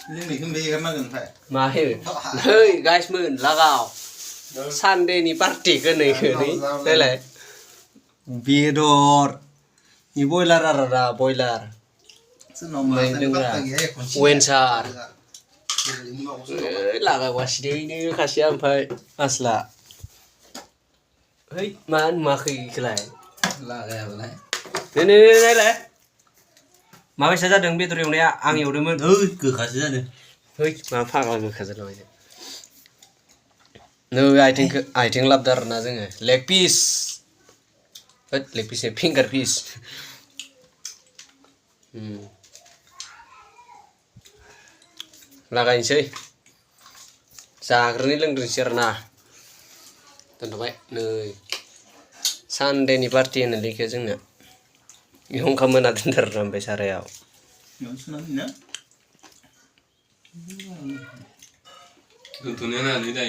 Ini kembali kan makan Pak. Mahir. Hey guys mun lagao. Sunday ni party ke ni ke ni. Tele. Bidor. Ni boiler ara boiler. Main dengar. Wensar. Laga wasde ni kasihan Pak. Asla. Hey man maki kelai. Laga ya boleh. Ni le. माबायसा जादों बेदर एवनाया आं एवदोंमोन गोखासो जादों है मा फाग्ला गोखा जालाबाय नै आइथिं लाबदार ना जोङो leg piece leg piece finger पिस लागायनोसै जाग्रोनि लोंग्रोनोसै आरोना दोनथ'बाय नै सानडेनि पार्टि होनो लेखो जोंना Yung kamana dindar sampai sareaw. Yung sunan na. Tuntunin na nila